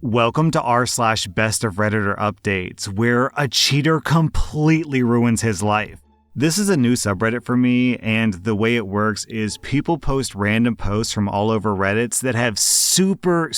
Welcome to r/slash best of Redditor updates, where a cheater completely ruins his life. This is a new subreddit for me, and the way it works is people post random posts from all over Reddits that have super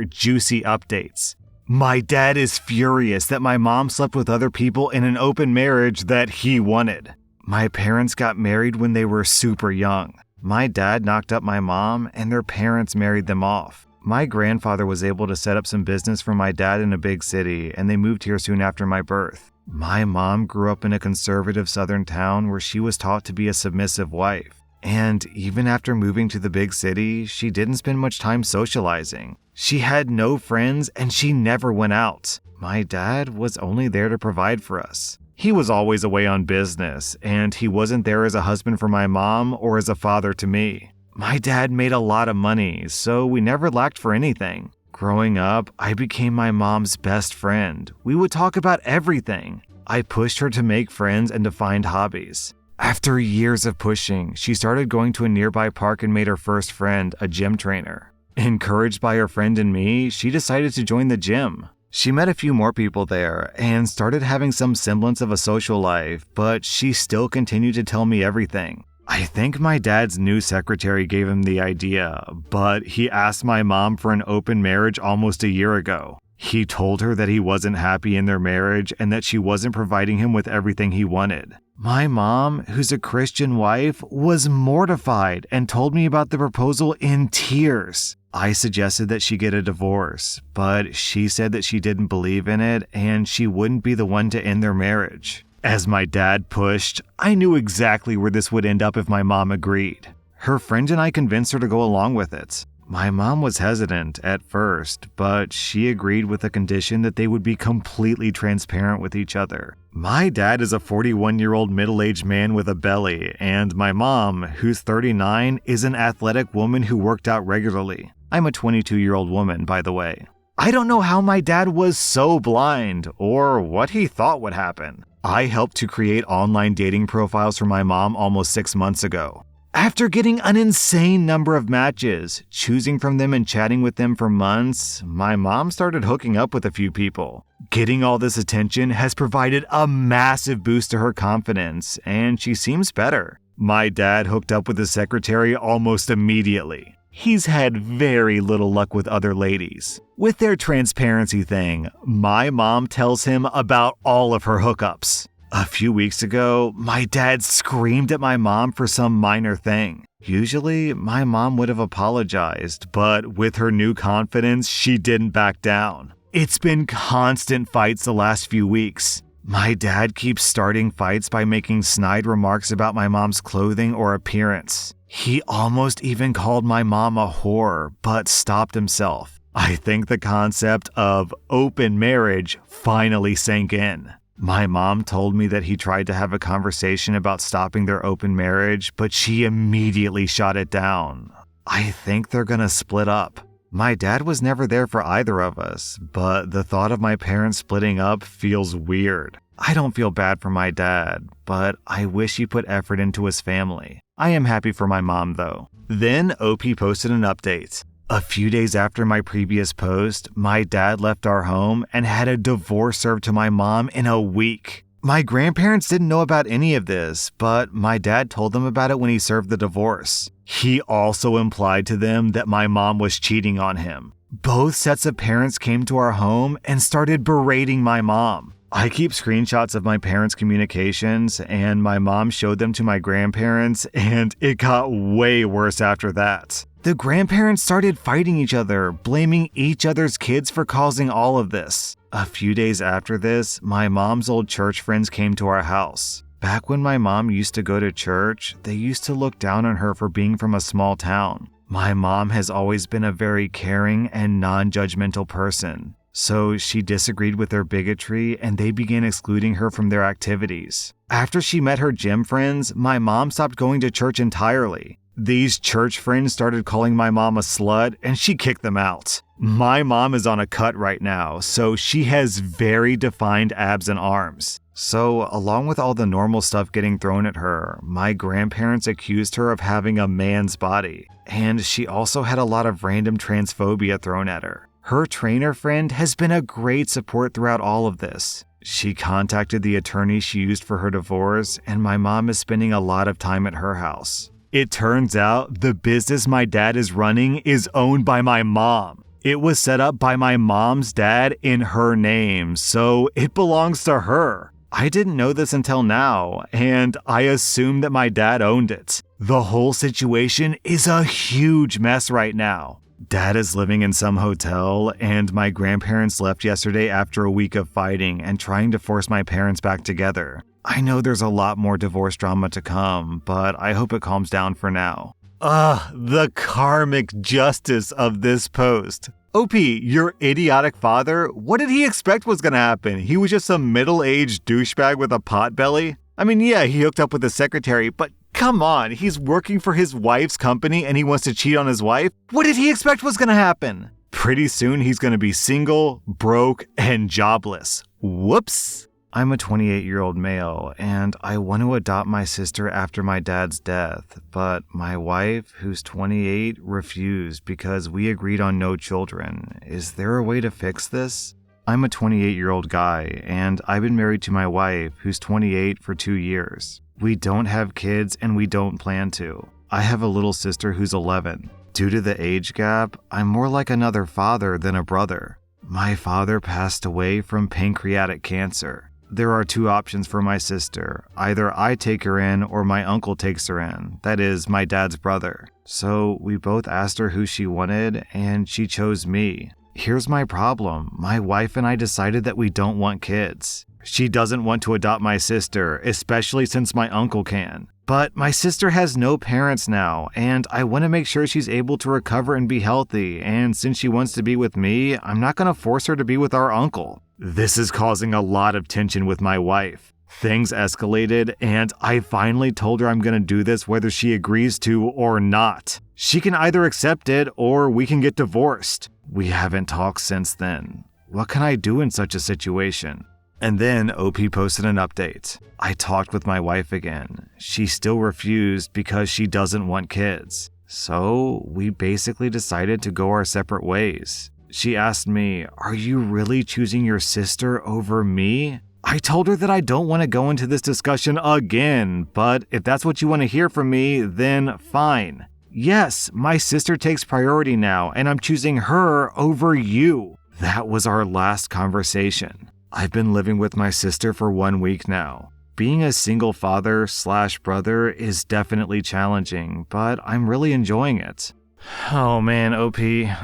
juicy updates. My dad is furious that my mom slept with other people in an open marriage that he wanted. My parents got married when they were super young. My dad knocked up my mom, and their parents married them off. My grandfather was able to set up some business for my dad in a big city, and they moved here soon after my birth. My mom grew up in a conservative southern town where she was taught to be a submissive wife. And even after moving to the big city, she didn't spend much time socializing. She had no friends, and she never went out. My dad was only there to provide for us. He was always away on business, and he wasn't there as a husband for my mom or as a father to me. My dad made a lot of money, so we never lacked for anything. Growing up, I became my mom's best friend. We would talk about everything. I pushed her to make friends and to find hobbies. After years of pushing, she started going to a nearby park and made her first friend, a gym trainer. Encouraged by her friend and me, she decided to join the gym. She met a few more people there and started having some semblance of a social life, but she still continued to tell me everything. I think my dad's new secretary gave him the idea, but he asked my mom for an open marriage almost a year ago. He told her that he wasn't happy in their marriage and that she wasn't providing him with everything he wanted. My mom, who's a Christian wife, was mortified and told me about the proposal in tears. I suggested that she get a divorce, but she said that she didn't believe in it and she wouldn't be the one to end their marriage. As my dad pushed, I knew exactly where this would end up if my mom agreed. Her friend and I convinced her to go along with it. My mom was hesitant at first, but she agreed with the condition that they would be completely transparent with each other. My dad is a 41-year-old middle-aged man with a belly, and my mom, who's 39, is an athletic woman who worked out regularly. I'm a 22-year-old woman, by the way. I don't know how my dad was so blind, or what he thought would happen. I helped to create online dating profiles for my mom almost 6 months ago. After getting an insane number of matches, choosing from them and chatting with them for months, my mom started hooking up with a few people. Getting all this attention has provided a massive boost to her confidence, and she seems better. My dad hooked up with his secretary almost immediately. He's had very little luck with other ladies. With their transparency thing, my mom tells him about all of her hookups. A few weeks ago, my dad screamed at my mom for some minor thing. Usually, my mom would have apologized, but with her new confidence, she didn't back down. It's been constant fights the last few weeks. My dad keeps starting fights by making snide remarks about my mom's clothing or appearance. He almost even called my mom a whore, but stopped himself. I think the concept of open marriage finally sank in. My mom told me that he tried to have a conversation about stopping their open marriage, but she immediately shot it down. I think they're gonna split up. My dad was never there for either of us, but the thought of my parents splitting up feels weird. I don't feel bad for my dad, but I wish he put effort into his family. I am happy for my mom though. Then OP posted an update. A few days after my previous post, my dad left our home and had a divorce served to my mom in a week. My grandparents didn't know about any of this, but my dad told them about it when he served the divorce. He also implied to them that my mom was cheating on him. Both sets of parents came to our home and started berating my mom. I keep screenshots of my parents' communications, and my mom showed them to my grandparents, and it got way worse after that. The grandparents started fighting each other, blaming each other's kids for causing all of this. A few days after this, my mom's old church friends came to our house. Back when my mom used to go to church, they used to look down on her for being from a small town. My mom has always been a very caring and non-judgmental person. So she disagreed with their bigotry and they began excluding her from their activities. After she met her gym friends, my mom stopped going to church entirely. These church friends started calling my mom a slut and she kicked them out. My mom is on a cut right now, so she has very defined abs and arms. So along with all the normal stuff getting thrown at her, my grandparents accused her of having a man's body. And she also had a lot of random transphobia thrown at her. Her trainer friend has been a great support throughout all of this. She contacted the attorney she used for her divorce, and my mom is spending a lot of time at her house. It turns out the business my dad is running is owned by my mom. It was set up by my mom's dad in her name, so it belongs to her. I didn't know this until now, and I assumed that my dad owned it. The whole situation is a huge mess right now. Dad is living in some hotel, and my grandparents left yesterday after a week of fighting and trying to force my parents back together. I know there's a lot more divorce drama to come, but I hope it calms down for now. The karmic justice of this post. OP, your idiotic father, what did he expect was gonna happen? He was just some middle-aged douchebag with a potbelly? I mean, yeah, he hooked up with the secretary, but come on, he's working for his wife's company and he wants to cheat on his wife? What did he expect was gonna happen? Pretty soon he's gonna be single, broke, and jobless. Whoops! I'm a 28-year-old male, and I want to adopt my sister after my dad's death, but my wife, who's 28, refused because we agreed on no children. Is there a way to fix this? I'm a 28-year-old guy, and I've been married to my wife, who's 28, for 2 years. We don't have kids, and we don't plan to. I have a little sister who's 11. Due to the age gap, I'm more like another father than a brother. My father passed away from pancreatic cancer. There are 2 options for my sister. Either I take her in or my uncle takes her in. That is, my dad's brother. So we both asked her who she wanted, and she chose me. Here's my problem. My wife and I decided that we don't want kids. She doesn't want to adopt my sister, especially since my uncle can. But my sister has no parents now, and I want to make sure she's able to recover and be healthy, and since she wants to be with me, I'm not going to force her to be with our uncle. This is causing a lot of tension with my wife. Things escalated, and I finally told her I'm going to do this whether she agrees to or not. She can either accept it or we can get divorced. We haven't talked since then. What can I do in such a situation? And then OP posted an update. I talked with my wife again. She still refused because she doesn't want kids. So we basically decided to go our separate ways. She asked me, "Are you really choosing your sister over me?" I told her that I don't want to go into this discussion again, but if that's what you want to hear from me, then fine. Yes, my sister takes priority now, and I'm choosing her over you. That was our last conversation. I've been living with my sister for 1 week now. Being a single father/brother is definitely challenging, but I'm really enjoying it. Oh man, OP,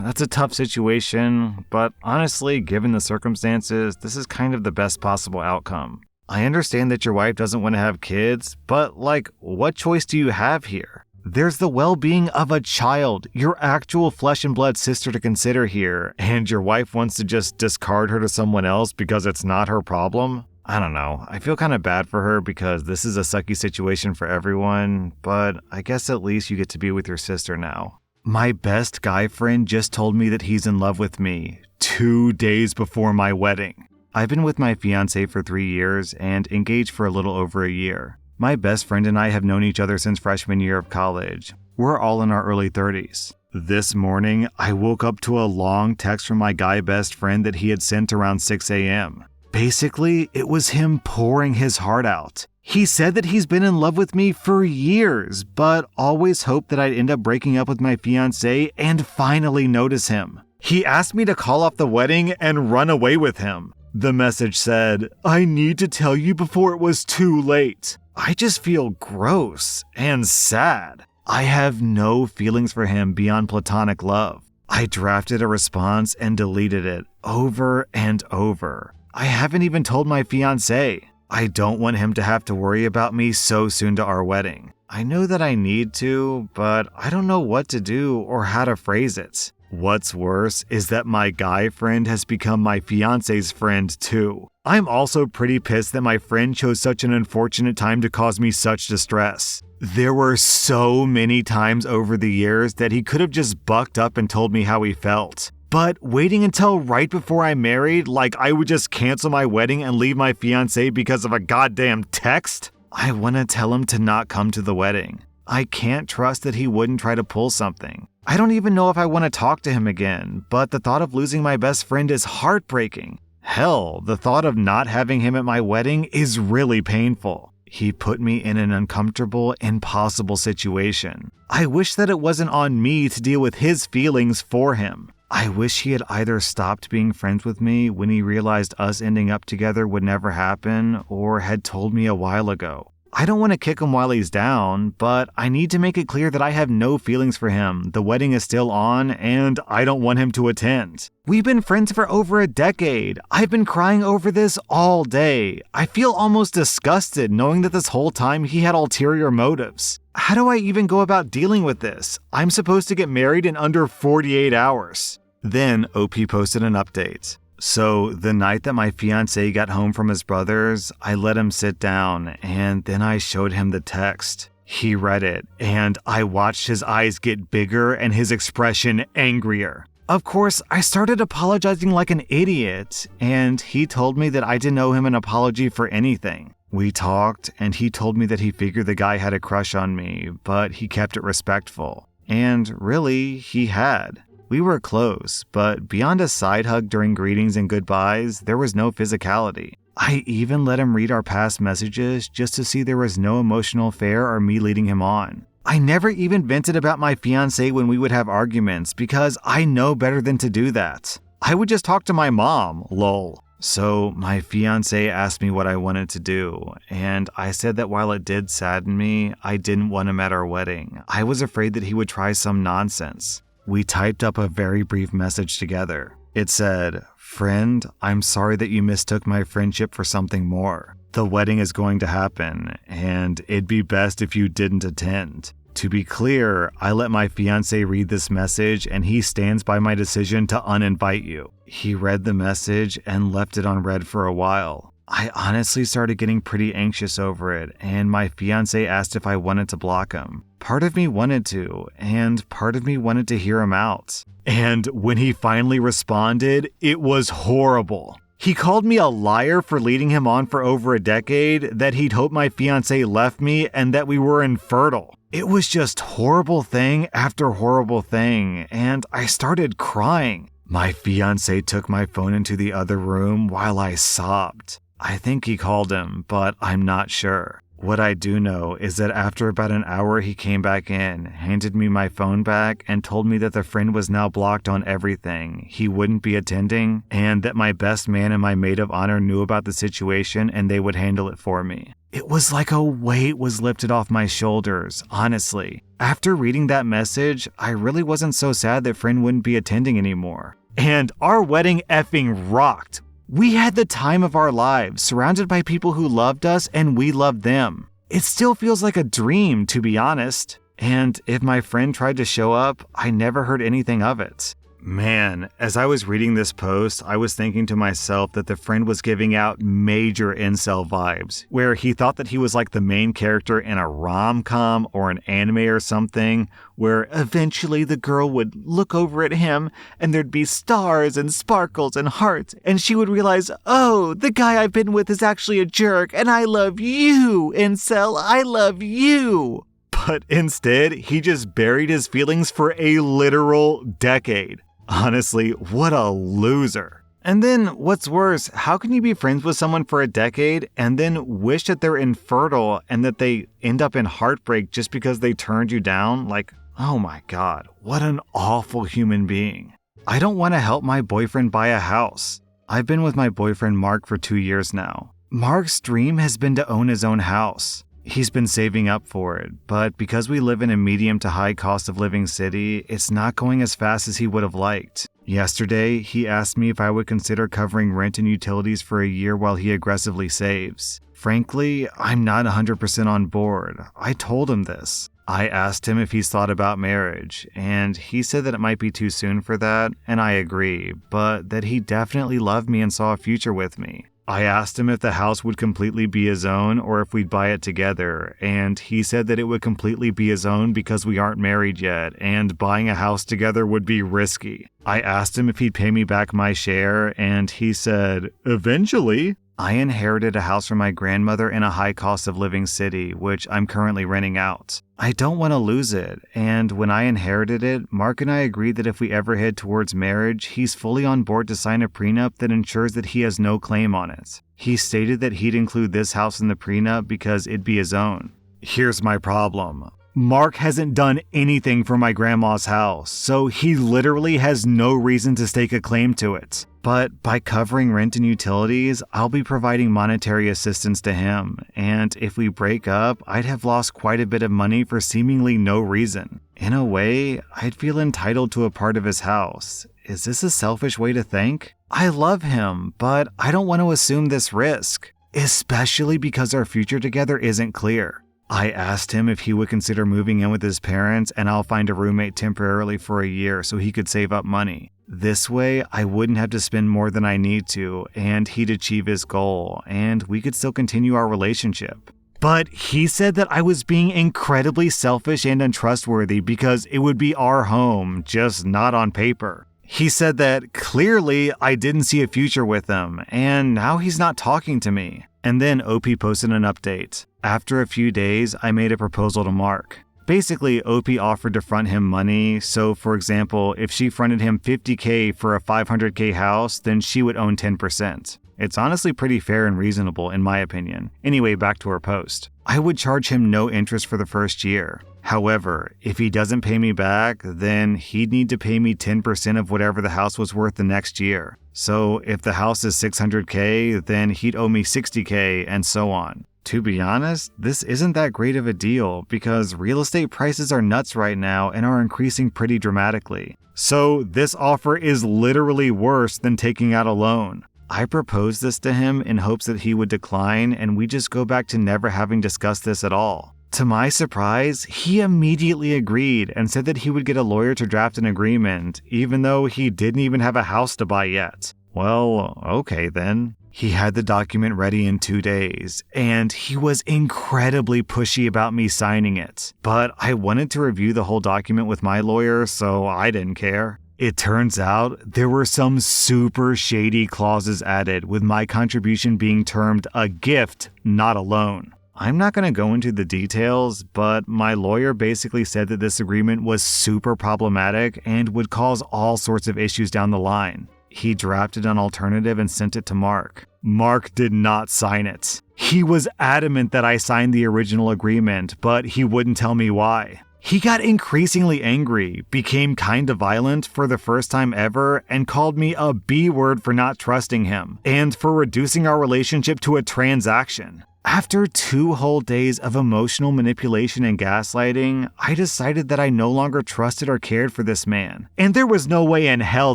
that's a tough situation, but honestly, given the circumstances, this is kind of the best possible outcome. I understand that your wife doesn't want to have kids, but what choice do you have here? There's the well-being of a child, your actual flesh and blood sister to consider here, and your wife wants to just discard her to someone else because it's not her problem? I don't know, I feel kind of bad for her because this is a sucky situation for everyone, but I guess at least you get to be with your sister now. My best guy friend just told me that he's in love with me 2 days before my wedding. I've been with my fiancé for 3 years and engaged for a little over a year. My best friend and I have known each other since freshman year of college. We're all in our early 30s. This morning, I woke up to a long text from my guy best friend that he had sent around 6 a.m. Basically, it was him pouring his heart out. He said that he's been in love with me for years, but always hoped that I'd end up breaking up with my fiancé and finally notice him. He asked me to call off the wedding and run away with him. The message said, "I need to tell you before it was too late." I just feel gross and sad. I have no feelings for him beyond platonic love. I drafted a response and deleted it over and over. I haven't even told my fiancé. I don't want him to have to worry about me so soon to our wedding. I know that I need to, but I don't know what to do or how to phrase it. What's worse is that my guy friend has become my fiancé's friend too. I'm also pretty pissed that my friend chose such an unfortunate time to cause me such distress. There were so many times over the years that he could have just bucked up and told me how he felt. But waiting until right before I married, like I would just cancel my wedding and leave my fiancé because of a goddamn text? I want to tell him to not come to the wedding. I can't trust that he wouldn't try to pull something. I don't even know if I want to talk to him again, but the thought of losing my best friend is heartbreaking. Hell, the thought of not having him at my wedding is really painful. He put me in an uncomfortable, impossible situation. I wish that it wasn't on me to deal with his feelings for him. I wish he had either stopped being friends with me when he realized us ending up together would never happen, or had told me a while ago. I don't want to kick him while he's down, but I need to make it clear that I have no feelings for him. The wedding is still on, and I don't want him to attend. We've been friends for over a decade. I've been crying over this all day. I feel almost disgusted knowing that this whole time he had ulterior motives. How do I even go about dealing with this? I'm supposed to get married in under 48 hours. Then OP posted an update. So the night that my fiancé got home from his brother's, I let him sit down and then I showed him the text. He read it and I watched his eyes get bigger and his expression angrier. Of course, I started apologizing like an idiot and he told me that I didn't owe him an apology for anything. We talked and he told me that he figured the guy had a crush on me, but he kept it respectful. And really, he had. We were close, but beyond a side hug during greetings and goodbyes, there was no physicality. I even let him read our past messages just to see there was no emotional affair or me leading him on. I never even vented about my fiancé when we would have arguments because I know better than to do that. I would just talk to my mom, lol. So my fiancé asked me what I wanted to do, and I said that while it did sadden me, I didn't want him at our wedding. I was afraid that he would try some nonsense. We typed up a very brief message together. It said, "Friend, I'm sorry that you mistook my friendship for something more. The wedding is going to happen, and it'd be best if you didn't attend." To be clear, I let my fiancé read this message and he stands by my decision to uninvite you. He read the message and left it on read for a while. I honestly started getting pretty anxious over it, and my fiancé asked if I wanted to block him. Part of me wanted to, and part of me wanted to hear him out. And when he finally responded, it was horrible. He called me a liar for leading him on for over a decade, that he'd hoped my fiancé left me, and that we were infertile. It was just horrible thing after horrible thing, and I started crying. My fiancé took my phone into the other room while I sobbed. I think he called him, but I'm not sure. What I do know is that after about an hour he came back in, handed me my phone back, and told me that the friend was now blocked on everything, he wouldn't be attending, and that my best man and my maid of honor knew about the situation and they would handle it for me. It was like a weight was lifted off my shoulders, honestly. After reading that message, I really wasn't so sad that friend wouldn't be attending anymore. And our wedding effing rocked. We had the time of our lives, surrounded by people who loved us and we loved them. It still feels like a dream, to be honest. And if my friend tried to show up, I never heard anything of it. Man, as I was reading this post, I was thinking to myself that the friend was giving out major incel vibes, where he thought that he was like the main character in a rom-com or an anime or something, where eventually the girl would look over at him and there'd be stars and sparkles and hearts, and she would realize, oh, the guy I've been with is actually a jerk, and I love you, incel, I love you. But instead, he just buried his feelings for a literal decade. Honestly, what a loser. And then, what's worse, how can you be friends with someone for a decade and then wish that they're infertile and that they end up in heartbreak just because they turned you down? Like, oh my god, what an awful human being. I don't want to help my boyfriend buy a house. I've been with my boyfriend Mark for 2 years now. Mark's dream has been to own his own house. He's been saving up for it, but because we live in a medium to high cost of living city, it's not going as fast as he would have liked. Yesterday, he asked me if I would consider covering rent and utilities for a year while he aggressively saves. Frankly, I'm not 100% on board. I told him this. I asked him if he's thought about marriage, and he said that it might be too soon for that, and I agree, but that he definitely loved me and saw a future with me. I asked him if the house would completely be his own or if we'd buy it together, and he said that it would completely be his own because we aren't married yet, and buying a house together would be risky. I asked him if he'd pay me back my share, and he said, eventually. I inherited a house from my grandmother in a high cost of living city, which I'm currently renting out. I don't want to lose it, and when I inherited it, Mark and I agreed that if we ever head towards marriage, he's fully on board to sign a prenup that ensures that he has no claim on it. He stated that he'd include this house in the prenup because it'd be his own. Here's my problem. Mark hasn't done anything for my grandma's house, so he literally has no reason to stake a claim to it. But by covering rent and utilities, I'll be providing monetary assistance to him, and if we break up, I'd have lost quite a bit of money for seemingly no reason. In a way, I'd feel entitled to a part of his house. Is this a selfish way to think? I love him, but I don't want to assume this risk, especially because our future together isn't clear. I asked him if he would consider moving in with his parents and I'll find a roommate temporarily for a year so he could save up money. This way, I wouldn't have to spend more than I need to, and he'd achieve his goal, and we could still continue our relationship. But he said that I was being incredibly selfish and untrustworthy because it would be our home, just not on paper. He said that clearly I didn't see a future with him, and now he's not talking to me. And then OP posted an update. After a few days, I made a proposal to Mark. Basically, OP offered to front him money, so for example, if she fronted him $50K for a $500K house, then she would own 10%. It's honestly pretty fair and reasonable in my opinion. Anyway, back to her post. I would charge him no interest for the first year. However, if he doesn't pay me back, then he'd need to pay me 10% of whatever the house was worth the next year. So if the house is $600K, then he'd owe me $60K and so on. To be honest, this isn't that great of a deal because real estate prices are nuts right now and are increasing pretty dramatically. So this offer is literally worse than taking out a loan. I proposed this to him in hopes that he would decline and we just go back to never having discussed this at all. To my surprise, he immediately agreed and said that he would get a lawyer to draft an agreement, even though he didn't even have a house to buy yet. Well, okay then. He had the document ready in 2 days, and he was incredibly pushy about me signing it. But I wanted to review the whole document with my lawyer, so I didn't care. It turns out there were some super shady clauses added, with my contribution being termed a gift, not a loan. I'm not going to go into the details, but my lawyer basically said that this agreement was super problematic and would cause all sorts of issues down the line. He drafted an alternative and sent it to Mark. Mark did not sign it. He was adamant that I signed the original agreement, but he wouldn't tell me why. He got increasingly angry, became kind of violent for the first time ever, and called me a B word for not trusting him, and for reducing our relationship to a transaction. After 2 whole days of emotional manipulation and gaslighting, I decided that I no longer trusted or cared for this man, and there was no way in hell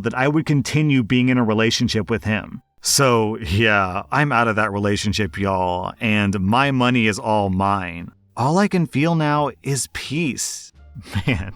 that I would continue being in a relationship with him. So yeah, I'm out of that relationship, y'all, and my money is all mine. All I can feel now is peace. Man,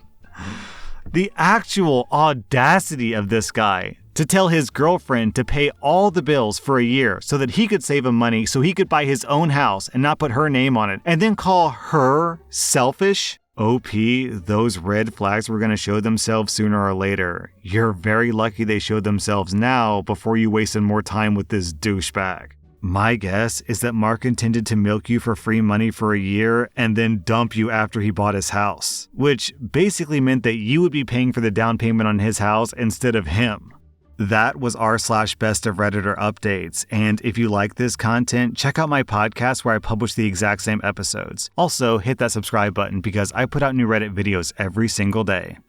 the actual audacity of this guy to tell his girlfriend to pay all the bills for a year so that he could save him money so he could buy his own house and not put her name on it, and then call her selfish? OP, those red flags were going to show themselves sooner or later. You're very lucky they showed themselves now before you wasted more time with this douchebag. My guess is that Mark intended to milk you for free money for a year and then dump you after he bought his house, which basically meant that you would be paying for the down payment on his house instead of him. That was r/Best of Redditor Updates, and if you like this content, check out my podcast where I publish the exact same episodes. Also, hit that subscribe button because I put out new Reddit videos every single day.